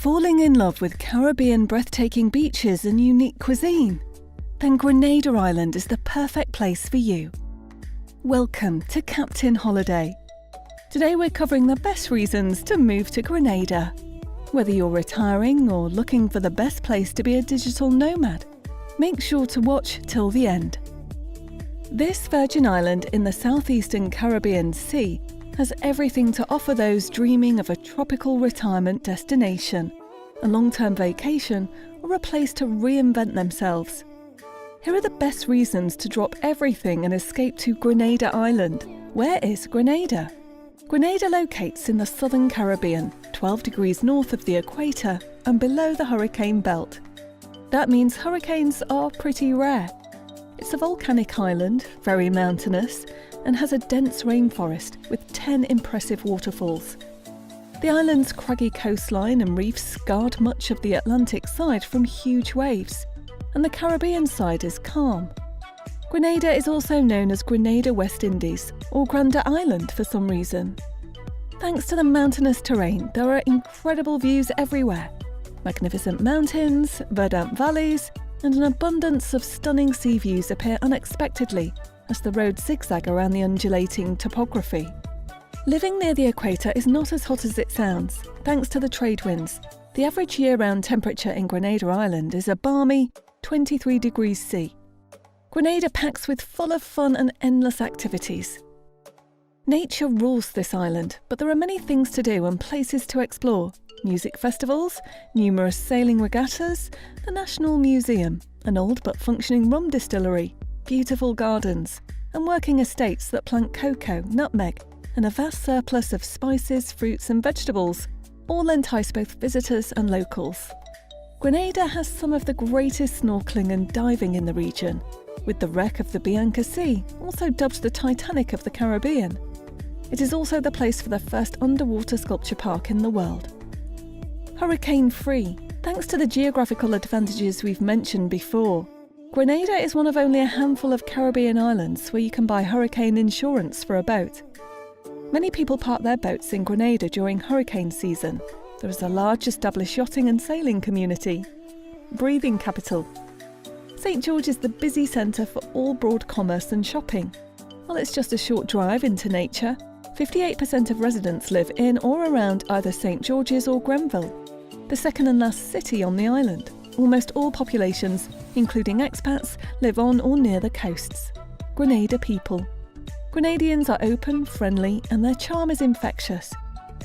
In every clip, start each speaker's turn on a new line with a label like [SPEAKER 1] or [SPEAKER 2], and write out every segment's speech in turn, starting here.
[SPEAKER 1] Falling in love with Caribbean breathtaking beaches and unique cuisine? Then Grenada Island is the perfect place for you. Welcome to Captain Holiday. Today we're covering the best reasons to move to Grenada. Whether you're retiring or looking for the best place to be a digital nomad, make sure to watch till the end. This Virgin Island in the southeastern Caribbean Sea has everything to offer those dreaming of a tropical retirement destination, a long-term vacation, or a place to reinvent themselves. Here are the best reasons to drop everything and escape to Grenada Island. Where is Grenada? Grenada locates in the southern Caribbean, 12 degrees north of the equator and below the hurricane belt. That means hurricanes are pretty rare. It's a volcanic island, very mountainous, and has a dense rainforest with 10 impressive waterfalls. The island's craggy coastline and reefs guard much of the Atlantic side from huge waves, and the Caribbean side is calm. Grenada is also known as Grenada West Indies, or Granda Island for some reason. Thanks to the mountainous terrain, there are incredible views everywhere. Magnificent mountains, verdant valleys, and an abundance of stunning sea views appear unexpectedly as the roads zigzag around the undulating topography. Living near the equator is not as hot as it sounds, thanks to the trade winds. The average year-round temperature in Grenada Island is a balmy 23 degrees C. Grenada packs with full of fun and endless activities. Nature rules this island, but there are many things to do and places to explore. Music festivals, numerous sailing regattas, the National Museum, an old but functioning rum distillery, beautiful gardens, and working estates that plant cocoa, nutmeg, and a vast surplus of spices, fruits and vegetables, all entice both visitors and locals. Grenada has some of the greatest snorkeling and diving in the region, with the wreck of the Bianca Sea, also dubbed the Titanic of the Caribbean. It is also the place for the first underwater sculpture park in the world. Hurricane-free, thanks to the geographical advantages we've mentioned before. Grenada is one of only a handful of Caribbean islands where you can buy hurricane insurance for a boat. Many people park their boats in Grenada during hurricane season. There is a large established yachting and sailing community. Breathing capital. St. George is the busy centre for all broad commerce and shopping. While it's just a short drive into nature, 58% of residents live in or around either St. George's or Grenville, the second and last city on the island. Almost all populations, including expats, live on or near the coasts. Grenada people. Grenadians are open, friendly, and their charm is infectious.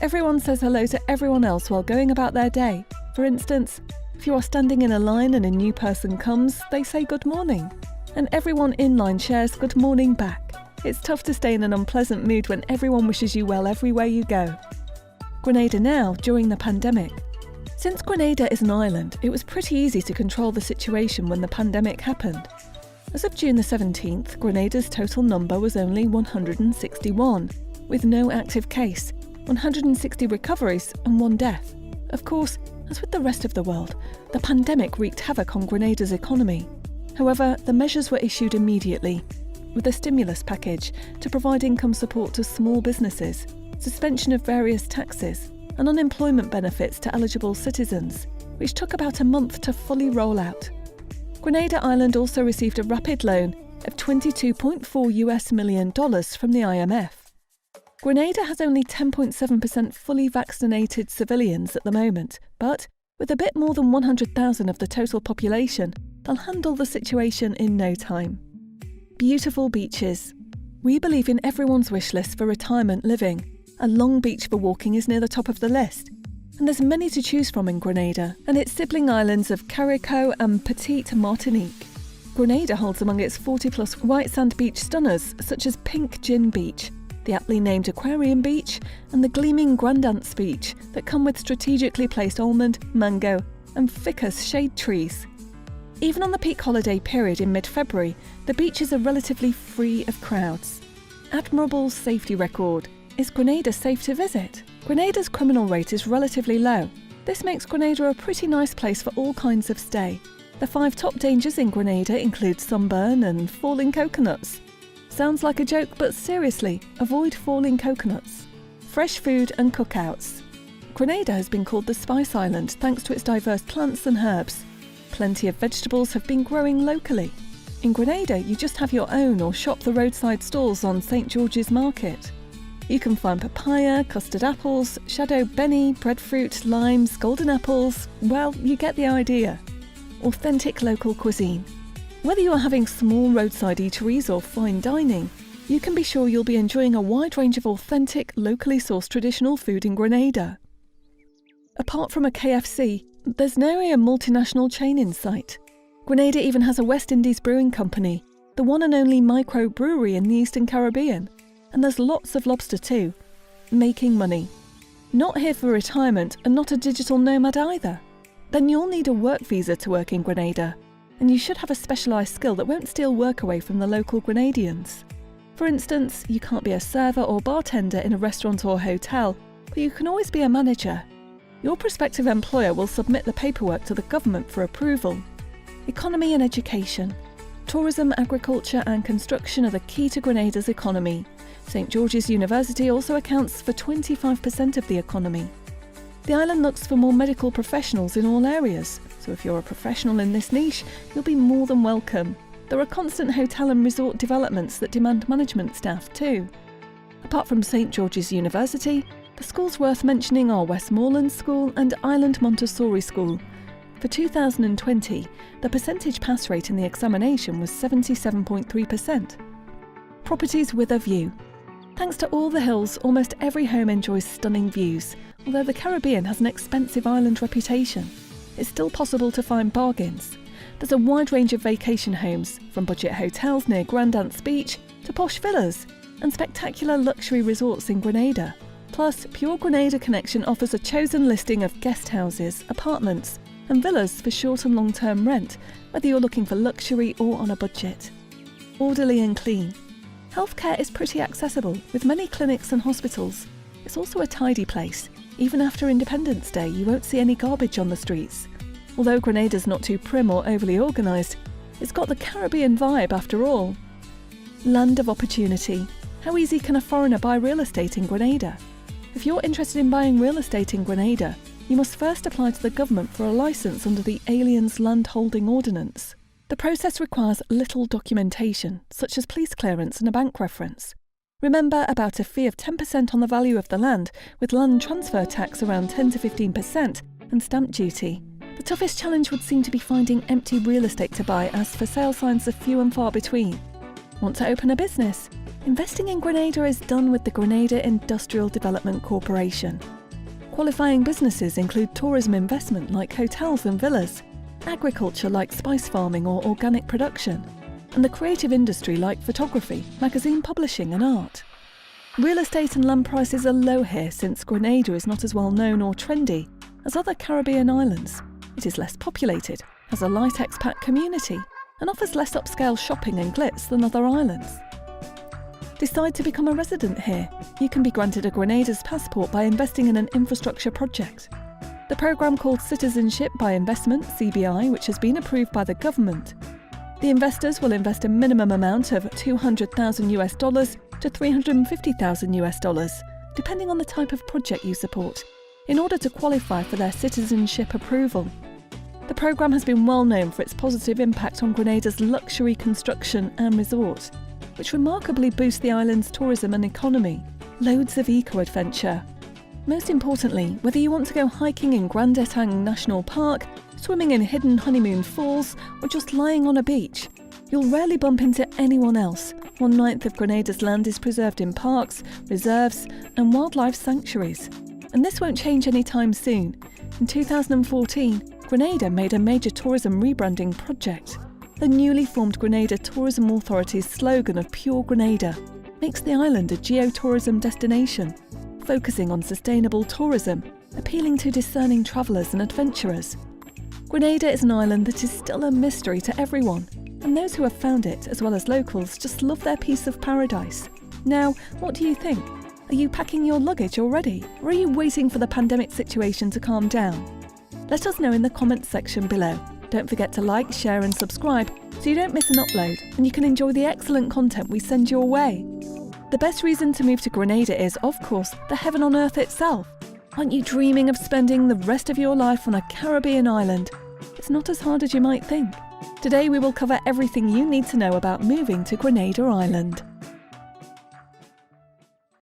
[SPEAKER 1] Everyone says hello to everyone else while going about their day. For instance, if you are standing in a line and a new person comes, they say good morning, and everyone in line shares good morning back. It's tough to stay in an unpleasant mood when everyone wishes you well everywhere you go. Grenada now, during the pandemic. Since Grenada is an island, it was pretty easy to control the situation when the pandemic happened. As of June the 17th, Grenada's total number was only 161, with no active case, 160 recoveries and 1 death. Of course, as with the rest of the world, the pandemic wreaked havoc on Grenada's economy. However, the measures were issued immediately, with a stimulus package to provide income support to small businesses, suspension of various taxes, and unemployment benefits to eligible citizens, which took about a month to fully roll out. Grenada Island also received a rapid loan of $22.4 million from the IMF. Grenada has only 10.7% fully vaccinated civilians at the moment, but with a bit more than 100,000 of the total population, they'll handle the situation in no time. Beautiful beaches. We believe in everyone's wish list for retirement living. A long beach for walking is near the top of the list. And there's many to choose from in Grenada and its sibling islands of Carriacou and Petite Martinique. Grenada holds among its 40-plus white sand beach stunners such as Pink Gin Beach, the aptly named Aquarium Beach, and the gleaming Grandance Beach that come with strategically placed almond, mango, and ficus shade trees. Even on the peak holiday period in mid-February, the beaches are relatively free of crowds. Admirable safety record. Is Grenada safe to visit? Grenada's criminal rate is relatively low. This makes Grenada a pretty nice place for all kinds of stay. The 5 top dangers in Grenada include sunburn and falling coconuts. Sounds like a joke, but seriously, avoid falling coconuts. Fresh food and cookouts. Grenada has been called the Spice Island thanks to its diverse plants and herbs. Plenty of vegetables have been growing locally. In Grenada, you just have your own or shop the roadside stalls on St George's Market. You can find papaya, custard apples, shadow benny, breadfruit, limes, golden apples. Well, you get the idea. Authentic local cuisine. Whether you are having small roadside eateries or fine dining, you can be sure you'll be enjoying a wide range of authentic, locally sourced traditional food in Grenada. Apart from a KFC, there's nary a multinational chain in sight. Grenada even has a West Indies brewing company, the one and only micro-brewery in the Eastern Caribbean, and there's lots of lobster too. Making money. Not here for retirement and not a digital nomad either. Then you'll need a work visa to work in Grenada, and you should have a specialised skill that won't steal work away from the local Grenadians. For instance, you can't be a server or bartender in a restaurant or hotel, but you can always be a manager. Your prospective employer will submit the paperwork to the government for approval. Economy and education. Tourism, agriculture and construction are the key to Grenada's economy. St George's University also accounts for 25% of the economy. The island looks for more medical professionals in all areas, so if you're a professional in this niche, you'll be more than welcome. There are constant hotel and resort developments that demand management staff too. Apart from St George's University, the schools worth mentioning are Westmoreland School and Island Montessori School. For 2020, the percentage pass rate in the examination was 77.3%. Properties with a view. Thanks to all the hills, almost every home enjoys stunning views. Although the Caribbean has an expensive island reputation, it's still possible to find bargains. There's a wide range of vacation homes, from budget hotels near Grandance Beach to posh villas and spectacular luxury resorts in Grenada. Plus, Pure Grenada Connection offers a chosen listing of guest houses, apartments and villas for short and long-term rent, whether you're looking for luxury or on a budget. Orderly and clean. Healthcare is pretty accessible, with many clinics and hospitals. It's also a tidy place. Even after Independence Day, you won't see any garbage on the streets. Although Grenada's not too prim or overly organised, it's got the Caribbean vibe after all. Land of opportunity. How easy can a foreigner buy real estate in Grenada? If you're interested in buying real estate in Grenada, you must first apply to the government for a licence under the Aliens Land Holding Ordinance. The process requires little documentation, such as police clearance and a bank reference. Remember about a fee of 10% on the value of the land, with land transfer tax around 10 to 15% and stamp duty. The toughest challenge would seem to be finding empty real estate to buy, as for sale signs are few and far between. Want to open a business? Investing in Grenada is done with the Grenada Industrial Development Corporation. Qualifying businesses include tourism investment like hotels and villas, agriculture like spice farming or organic production, and the creative industry like photography, magazine publishing and art. Real estate and land prices are low here since Grenada is not as well known or trendy as other Caribbean islands. It is less populated, has a light expat community, and offers less upscale shopping and glitz than other islands. Decide to become a resident here. You can be granted a Grenada's passport by investing in an infrastructure project. The programme called Citizenship by Investment, CBI, which has been approved by the government. The investors will invest a minimum amount of $200,000 to $350,000, depending on the type of project you support, in order to qualify for their citizenship approval. The programme has been well known for its positive impact on Grenada's luxury construction and resort, which remarkably boost the island's tourism and economy. Loads of eco-adventure. Most importantly, whether you want to go hiking in Grand Etang National Park, swimming in hidden honeymoon falls, or just lying on a beach, you'll rarely bump into anyone else. 1/9 of Grenada's land is preserved in parks, reserves and wildlife sanctuaries. And this won't change anytime soon. In 2014, Grenada made a major tourism rebranding project. The newly formed Grenada Tourism Authority's slogan of Pure Grenada makes the island a geotourism destination, focusing on sustainable tourism, appealing to discerning travellers and adventurers. Grenada is an island that is still a mystery to everyone, and those who have found it, as well as locals, just love their piece of paradise. Now, what do you think? Are you packing your luggage already, or are you waiting for the pandemic situation to calm down? Let us know in the comments section below. Don't forget to like, share and subscribe so you don't miss an upload and you can enjoy the excellent content we send your way. The best reason to move to Grenada is, of course, the heaven on earth itself. Aren't you dreaming of spending the rest of your life on a Caribbean island? It's not as hard as you might think. Today we will cover everything you need to know about moving to Grenada Island.